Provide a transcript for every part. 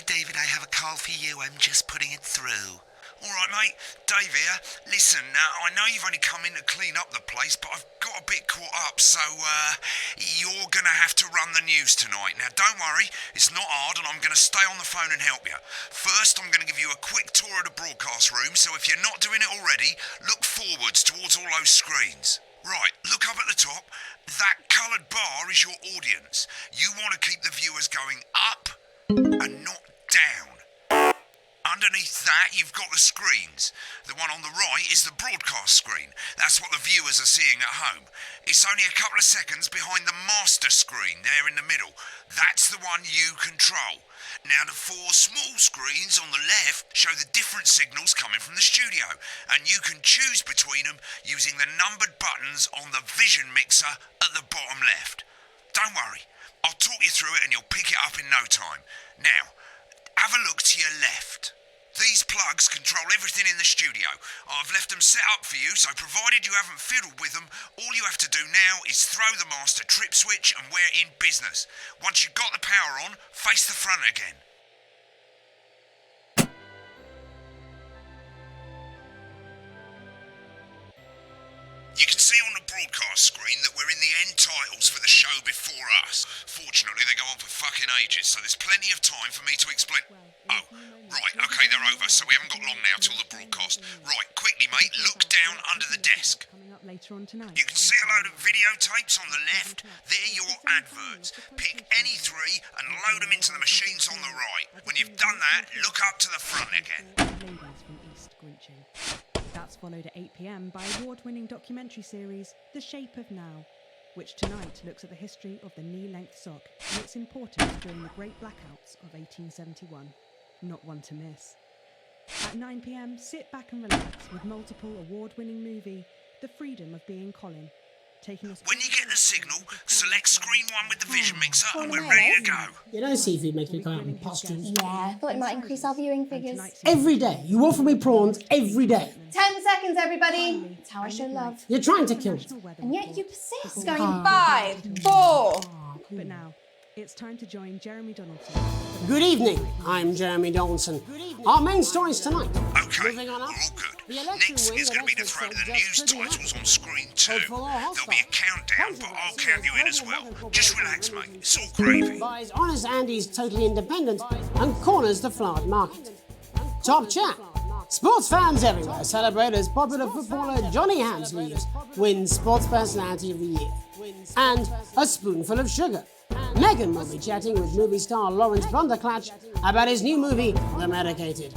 David, I have a call for you. I'm just putting it through. All right, mate. Dave here. Listen, I know you've only come in to clean up the place, but I've got a bit caught up, so you're going to have to run the news tonight. Now, don't worry. It's not hard, and I'm going to stay on the phone and help you. First, I'm going to give you a quick tour of the broadcast room, so if you're not doing it already, look forwards towards all those screens. Right, look up at the top. That coloured bar is your audience. You want to keep the viewers going up and not down. Underneath that, you've got the screens. The one on the right is the broadcast screen. That's what the viewers are seeing at home. It's only a couple of seconds behind the master screen there in the middle. That's the one you control. Now, the four small screens on the left show the different signals coming from the studio, and you can choose between them using the numbered buttons on the vision mixer at the bottom left. Don't worry, I'll talk you through it and you'll pick it up in no time. Now, have a look to your left. These plugs control everything in the studio. I've left them set up for you, so provided you haven't fiddled with them, all you have to do now is throw the master trip switch and we're in business. Once you've got the power on, face the front again. You can see on the broadcast screen that we're in the end titles for the show before us. Fortunately, they go on for fucking ages, so there's plenty of time for me to explain... Oh, right, okay, they're over, so we haven't got long now till the broadcast. Right, quickly, mate, look down under the desk. You can see a load of videotapes on the left. They're your adverts. Pick any three and load them into the machines on the right. When you've done that, look up to the front again. That's followed at 8 p.m. by award-winning documentary series The Shape of Now, which tonight looks at the history of the knee-length sock and its importance during the Great Blackouts of 1871. Not one to miss. At 9 p.m, sit back and relax with multiple award-winning movie The Freedom of Being Colin, taking us... When you get the signal, select screen 1 with the vision mixer and we're ready to go. You know seafood makes me go out in pustules. Yeah, I thought it might increase our viewing figures. Every day. You offer me prawns every day. 10 seconds, everybody. It's how I show love. You're trying to kill me. And yet you persist. Going in 5, 4... But now, it's time to join Jeremy Donaldson. Good evening, I'm Jeremy Donaldson. Our main stories tonight. Okay, we're all good. Next is going to be the throw to the news titles on screen 2. There'll be a countdown, but I'll count you in as well. Just relax, mate. It's all gravy. Buys Honest Andy's Totally Independent and corners the flowered market. Top chat. Sports fans everywhere celebrate as popular footballer Johnny Hamsleeves wins Sports Personality of the Year. And a spoonful of sugar. Megan will be chatting with movie star Lawrence Blunderclatch about his new movie, The Medicated.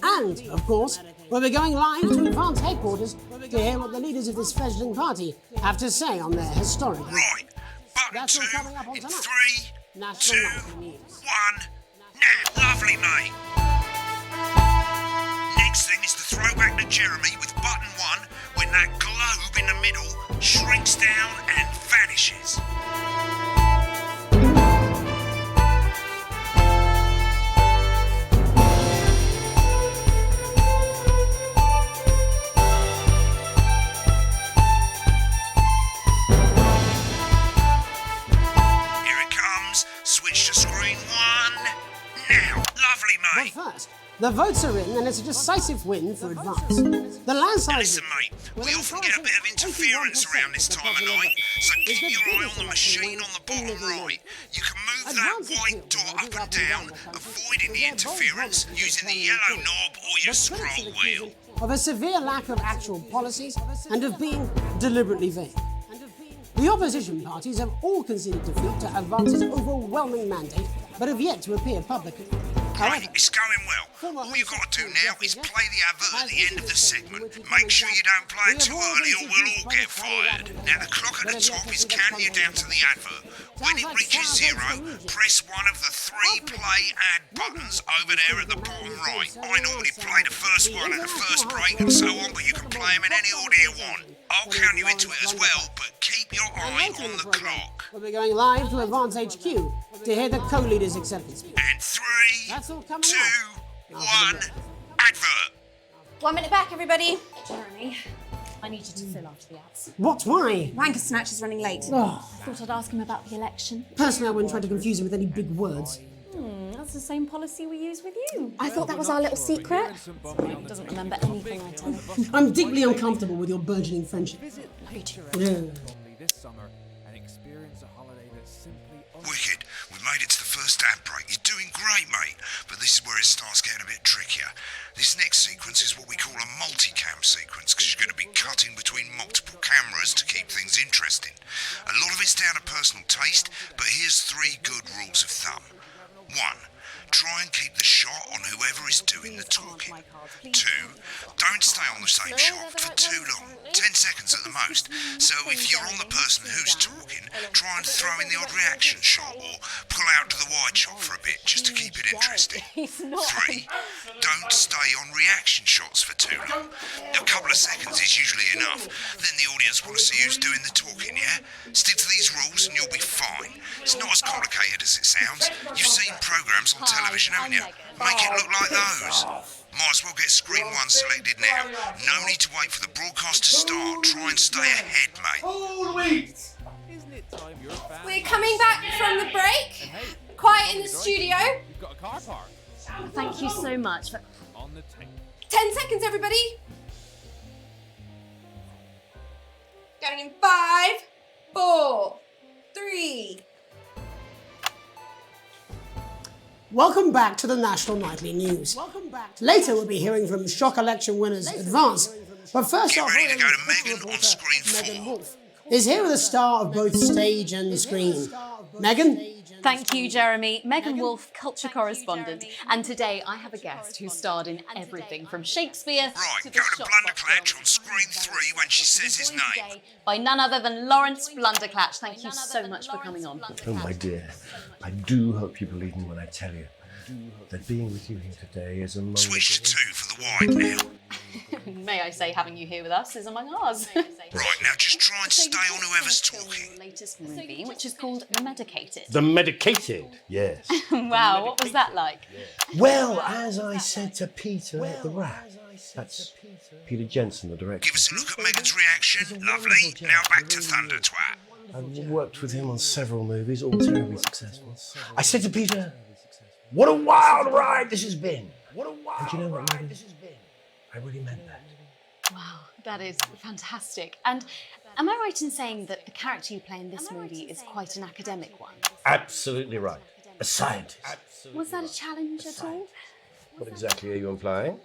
And, of course, we'll be going live to Advance headquarters to hear what the leaders of this fledgling party have to say on their historic... Right, button That's 2 all coming up on in tonight. 3, National 2, Nightly News. 1, now. Lovely, mate. Next thing is to throw back to Jeremy with button 1 when that globe in the middle shrinks down and vanishes. Switch to screen 1 now. Lovely, mate. But first, the votes are in and it's a decisive win for Advance. The landslide... Listen, mate, we often get a bit of interference around this time of night, so keep your eye on the machine on the bottom right. You can move that white dot up and down, avoiding the interference using the yellow knob or your scroll wheel. Of a severe lack of actual policies and of being deliberately vague. The opposition parties have all conceded defeat to Advance's overwhelming mandate, but have yet to appear publicly. Right, it's going well. All you've got to do now is play the advert at the end of the segment. Make sure you don't play it too early or we'll all get fired. Now the clock at the top is counting you down to the advert. When it reaches 0, press one of the 3 play ad buttons over there at the bottom right. I normally play the first one at the first break and so on, but you can play them in any order you want. I'll count you into it as well, but keep your eye on the clock. We'll be going live to Advance HQ to hear the co-leader's acceptance speech. And 3, 2, 1, advert. 1 minute back, everybody. Jeremy, I need you to fill after the ads. What? Why? Wanker Snatch is running late. Oh. Thought I'd ask him about the election. Personally, I wouldn't try to confuse him with any big words. That's that's the same policy we use with you. I thought that was our little secret. He doesn't remember anything I tell him. I'm deeply uncomfortable with your burgeoning friendship. Yeah. Wicked. We've made it to the first ad break. You're doing great, mate. But this is where it starts getting a bit trickier. This next sequence is what we call a multicam sequence, because you're going to be cutting between multiple cameras to keep things interesting. A lot of it's down to personal taste, but here's 3 good rules of thumb. 1. Try and keep the shot on whoever is doing the talking. 2. Don't stay on the same shot for too long, 10 seconds at the most. So if you're on the person who's talking, try and throw in the odd reaction shot or pull out to the wide shot for a bit just to keep it interesting. 3. Don't stay on reaction shots for too long. A couple of seconds is usually enough. Then the audience want to see who's doing the talking, yeah? Stick to these rules and you'll be fine. It's not as complicated as it sounds. You've seen programmes on television, haven't you? Make it look like those. Might as well get screen 1 selected now. No need to wait for the broadcast to start. Try and stay ahead, mate. We're coming back from the break. Quiet in the studio. Thank you so much. 10 seconds, everybody. Going in 5, 4, 3. Welcome back to the National Nightly News. Later we'll be hearing from shock election winners Advance. But first off, Get ready to go to Megan on screen 4. is here with a star of both stage and screen. Megan? Thank you, Jeremy. Megan Wolfe, culture correspondent. And today I have a guest who starred in everything from Shakespeare Right, to go the to Blunderclatch on screen 3 when she says his name. by none other than Lawrence Blunderclatch. Thank you so much for coming on. Oh, my dear, I do hope you believe me when I tell you that being with you here today is a moment... Switch to 2 for the wide now. May I say, having you here with us is among ours. Right, now just try and stay on whoever's talking. Latest movie, which is called Medicated. The Medicated, yes. Wow, what was that like? Well, as I said to Peter the Rat, that's Peter Jensen, the director. Give us a look at Megan's reaction. Lovely. Now back to Thunder Twat. I've worked with him on several movies, all terribly successful. I said to Peter, what a wild ride this has been. And you know what, Megan? I really meant that. Wow, that is fantastic. And am I right in saying that the character you play in this movie is quite an academic one? Absolutely right. A scientist. Was that a challenge at all? What exactly are you implying?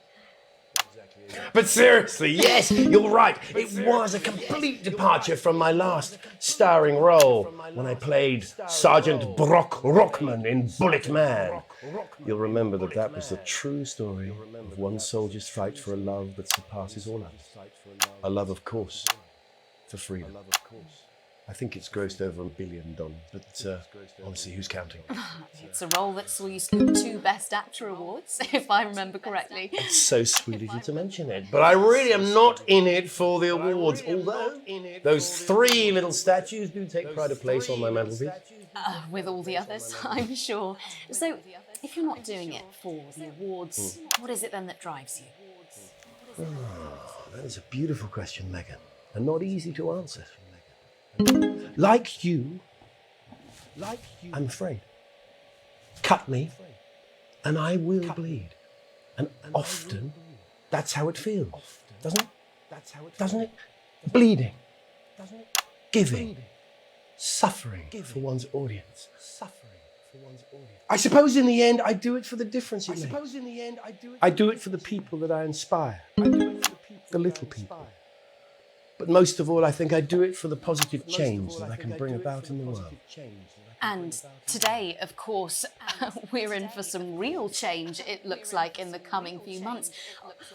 But seriously, yes, you're right. It was a complete departure from my last starring role when I played Sergeant Brock Rockman in Bullet Man. You'll remember that that was the true story of one soldier's fight for a love that surpasses all others. A love, of course, for freedom. I think it's grossed over $1 billion, but honestly, who's counting? It's a role that saw you scoop 2 Best Actor awards, if I remember correctly. It's so sweet of you to mention it, but I really am not in it for the awards, although those 3 little statues do take pride of place on my mantelpiece. With all the others, I'm sure. So, if you're not doing it for the awards, what is it then that drives you? That is a beautiful question, Megan, and not easy to answer. Like you, I'm afraid. Cut me, and I will bleed. And often, that's how it feels, doesn't it? Doesn't it? Bleeding, giving, suffering for one's audience. I suppose in the end, I do it for the difference it makes. I do it for the people that I inspire, the little people. But most of all, I think I do it for the positive change that I can bring about in the world. And today, of course, we're in for some real change, it looks like, in the coming few months.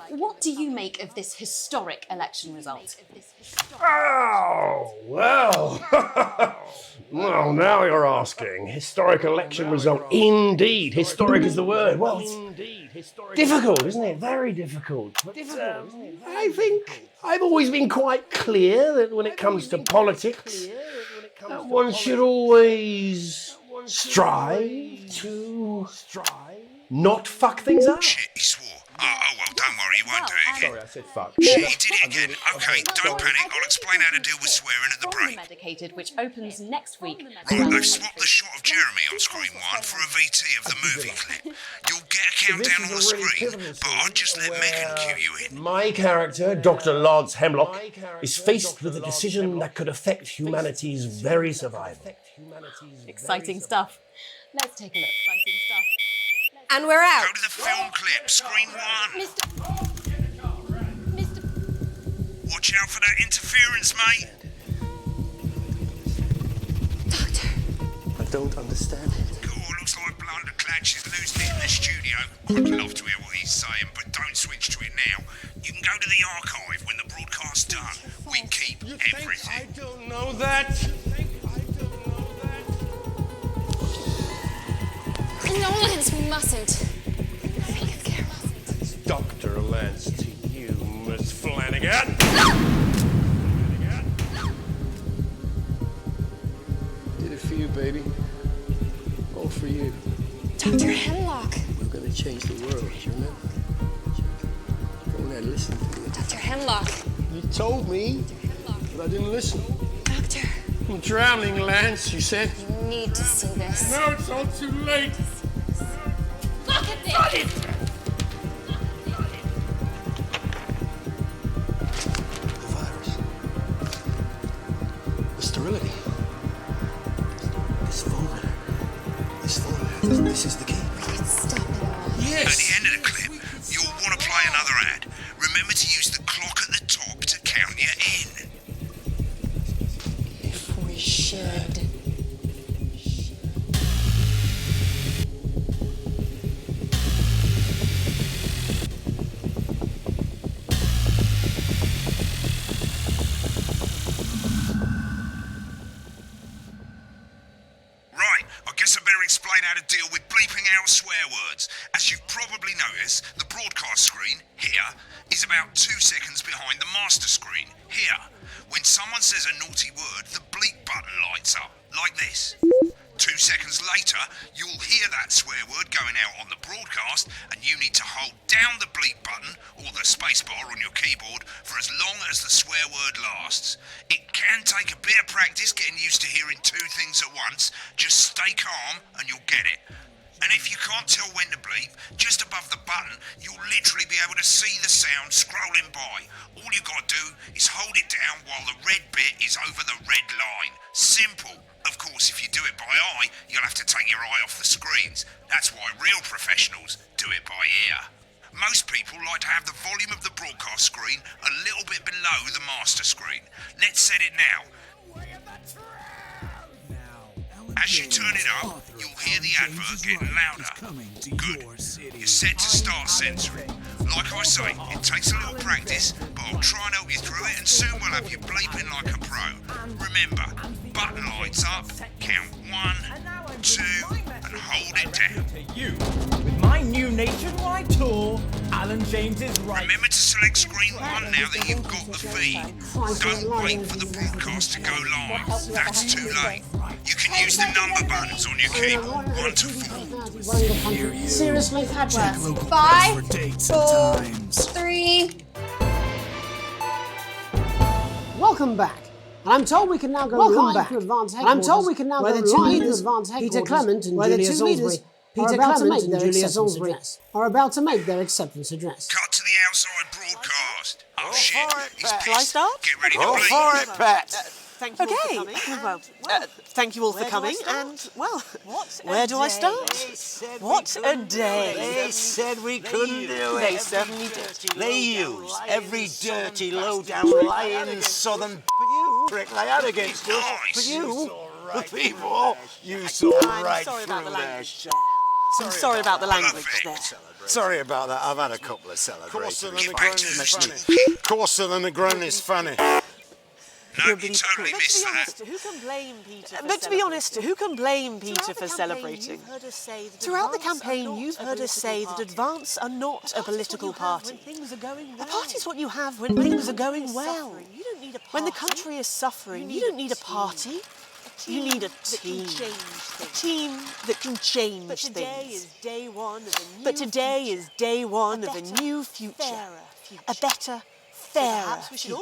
What do you make of this historic election result? Oh, well. Well, now you're asking. Historic election result. Indeed. Historic is the word. Well, it's difficult, isn't it? Very difficult. But, I think I've always been quite clear that when it comes to politics, one should always strive to not fuck things up. Shit, he swore. Oh, well, Don't worry, you won't do it again. Sorry, I said fuck. Shit, you did it again. Okay, don't panic. I'll explain how to deal with swearing at the break. Medicated, which opens next week. Right, I've swapped the shot of Jeremy on screen 1 for a VT of the movie clip. You'll get a countdown on the screen, but I'll just let Megan cue you in. My character, Dr. Lodz Hemlock, is faced with a decision that could affect humanity's very survival. Exciting stuff. Let's take a look. Exciting stuff. And we're out. Go to the film clip, screen 1. Watch out for that interference, mate. Doctor. I don't understand it. Cool, looks like Blunderclatch is losing it in the studio. I'd love to hear what he's saying, but don't switch to it now. You can go to the archive when the broadcast's done. We keep everything. I don't know that. No, Lance, we mustn't. It's Dr. Lance to you, Miss Flanagan. Did it for you, baby. All for you. Dr. Hemlock. We're gonna change the world, you remember? Go there, listen to me. Dr. Hemlock. You told me, but I didn't listen. Doctor. I'm drowning, Lance, you said. You need to see this. No, it's all too late. Look at this! The virus. The sterility. This folder. This is the key. Stop it all. Yes! At the end of the clip, you'll want to play another ad. Remember to use the clock at the top to count you in. If we should. Right, I guess I better explain how to deal with bleeping out swear words. As you've probably noticed, the broadcast screen, here, is about 2 seconds behind the master screen, here. When someone says a naughty word, the bleep button lights up, like this. 2 seconds later, you'll hear that swear word going out on the broadcast, and you need to hold down the bleep button, or the spacebar on your keyboard, for as long as the swear word lasts. It can take a bit of practice getting used to hearing 2 things at once. Just stay calm, and you'll get it. And if you can't tell when to bleep, just above the button, you'll literally be able to see the sound scrolling by. All you gotta do is hold it down while the red bit is over the red line. Simple. Of course, if you do it by eye, you'll have to take your eye off the screens. That's why real professionals do it by ear. Most people like to have the volume of the broadcast screen a little bit below the master screen. Let's set it now. As you turn it up, you'll hear the advert getting louder. Good. You're set to start censoring. Like I say, it takes a little practice, but I'll try and help you through it, and soon we'll have you bleeping like a pro. Remember, button lights up, count 1, 2, and hold it down. With my new nationwide tour, Alan James is right. Remember to select screen 1 now that you've got the feed. Don't wait for the broadcast to go live. That's too late. You can use the number buttons on your keyboard, 1 to 4. Seriously, Hadworth. 5, 4, 3. Welcome back. And I'm told we can now go live to Advance Headquarters. And I'm told we can now go live to Advance Headquarters. Peter Clement and Julia Salisbury are about to make their acceptance address. Cut to the outside broadcast. Oh shit, he's pissed. Shall I start? Get ready to Go bleep. for it, Pat. Thank you all for coming. Well, thank you all for coming. And, well, where do I start? What a day. They said we couldn't do it. They certainly did. They used every dirty, low-down, lying southern prick they had against us. But you, the people, you saw right sorry through about the their language. shit. I'm sorry about the language there. Sorry about that. I've had a couple of celebrations. Coarser than the grown is funny. Coarser than the grown is funny. No, you totally missed that. Who can blame Peter? But to be honest, who can blame Peter for celebrating? Throughout the campaign, you've heard us say that Advance are not a political party. A party's what you have when things are going well. When the country is suffering, you don't need a party. You need a team. A team that can change things. But today is day one of a new future. A better, fairer future.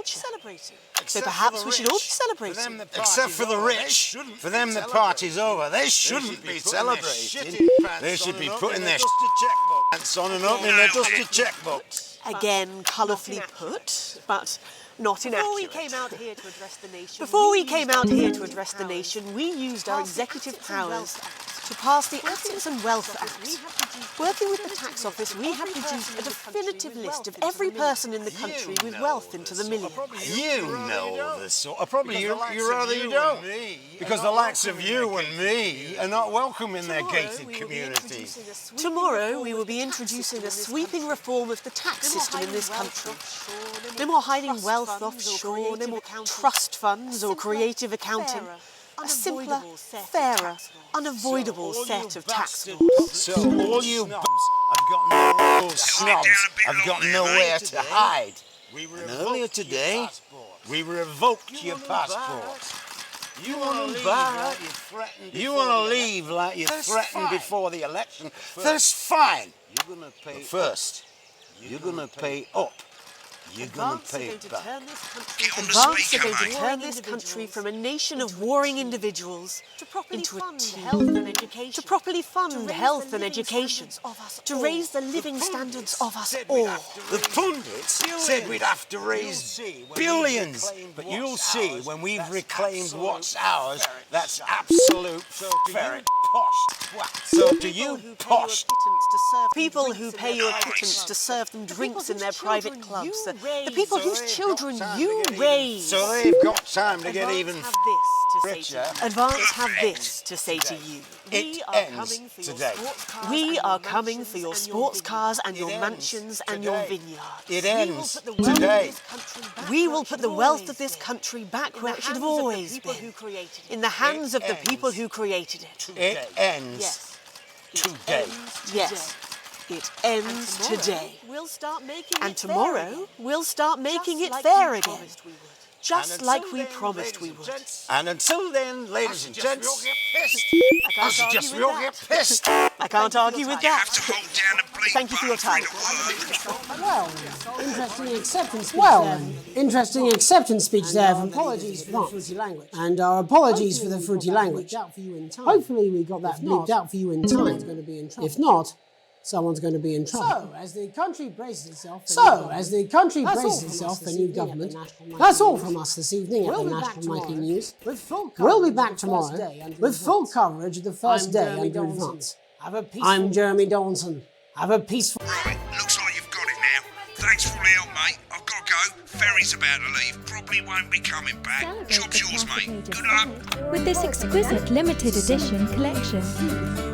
So perhaps we should all be celebrating. Except for the rich. For them, the party's over. They shouldn't be celebrating. They should be putting their checkbooks on and opening their dusty checkbooks. Again, colourfully put, but not inaccurate. Before we came out here to address the nation, we used our executive powers to pass the Assets and Wealth Act. Working with the tax office, we have produced a definitive list of every person in the country with wealth into the millions. You know the sort of... Probably you don't. Because the likes of you and me are not welcome in their gated communities. Tomorrow we will be introducing a sweeping reform of the tax system in this country. No more hiding wealth offshore, no more trust funds or creative accounting. A simpler, fairer, unavoidable set of tax laws. So all you snobs have got nowhere to hide. And earlier today, we revoked your passport. You want to leave like you threatened before the election. That's fine. But first, you're going to pay up. You're going to pay it back. Advance are going to turn this country from a nation of warring individuals into a team. To properly fund health and education. To raise the living standards of us all. The pundits said we'd have to raise billions. But you'll see when we've reclaimed what's ours, that's absolute ferret posh. So to you posh people who pay your pittance to serve them drinks in their private clubs. The people whose children you raise. So they've got time to get even richer. Advance have this to say to you. It ends today. We are coming for your sports cars and your mansions and your vineyards. It ends today. We will put the wealth of this country back where it should have always been. In the hands of the people who created it. It ends today. Yes. It ends today. And tomorrow, we'll start making it fair again. Just like we promised we would. And until then, ladies and gents, I suggest we all get pissed. I can't argue with that. Thank you for your time. Interesting acceptance speech there from apologies for the fruity language. And our apologies for the fruity language. Hopefully we got that bleeped out for you in time. If not, someone's going to be in trouble. So, as the country braces itself for new government, that's all from us this evening at the National Nightly News. We'll be back tomorrow with full coverage of the first day under advance. I'm Jeremy Donaldson. Have a peaceful... Right, looks like you've got it now. Thanks for all the help, mate. I've got to go. Ferry's about to leave. Probably won't be coming back. Job's yours, mate. Good luck. With this exquisite limited edition collection,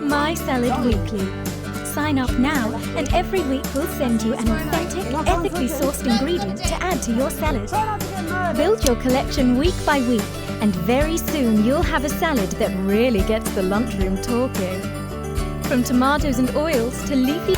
My Salad Weekly. Sign up now, and every week we'll send you an authentic, ethically sourced ingredient to add to your salad. Build your collection week by week, and very soon you'll have a salad that really gets the lunchroom talking. From tomatoes and oils to leafy...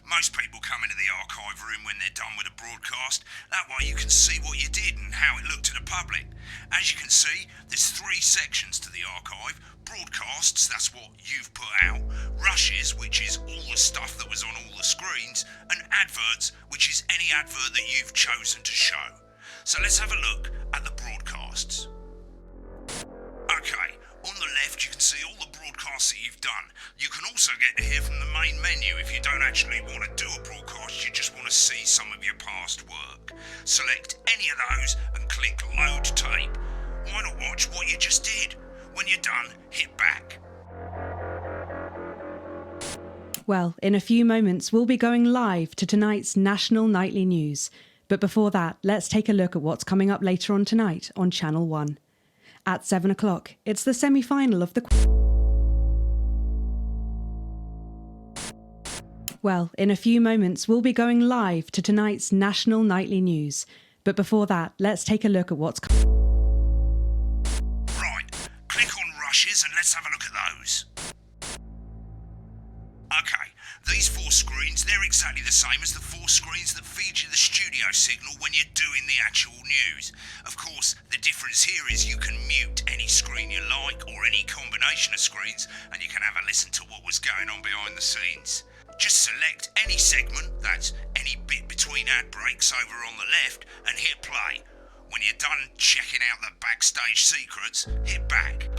Most people come into the archive room when they're done with a broadcast. That way you can see what you did and how it looked to the public. As you can see, there's 3 sections to the archive. Broadcasts, that's what you've put out. Rushes, which is all the stuff that was on all the screens. And adverts, which is any advert that you've chosen to show. So let's have a look at the broadcasts. Okay, on the left you can see all the broadcasts that you've done. You can also get to hear from the main menu if you don't actually want to do a broadcast, you just want to see some of your past work. Select any of those and click Load Tape. Why not watch what you just did? When you're done, hit back. Well, in a few moments we'll be going live to tonight's National Nightly News. But before that, let's take a look at what's coming up later on tonight on Channel 1. At 7 o'clock, it's the semi-final of the... Well, in a few moments, we'll be going live to tonight's National Nightly News. But before that, let's take a look at what's... Right, click on rushes and let's have a look at those. Okay, these 4 screens, they're exactly the same as the 4 screens that feed you the studio signal when you're doing the actual news. Of course, the difference here is you can mute any screen you like or any combination of screens, and you can have a listen to what was going on behind the scenes. Just select any segment, that's any bit between ad breaks over on the left, and hit play. When you're done checking out the backstage secrets, hit back.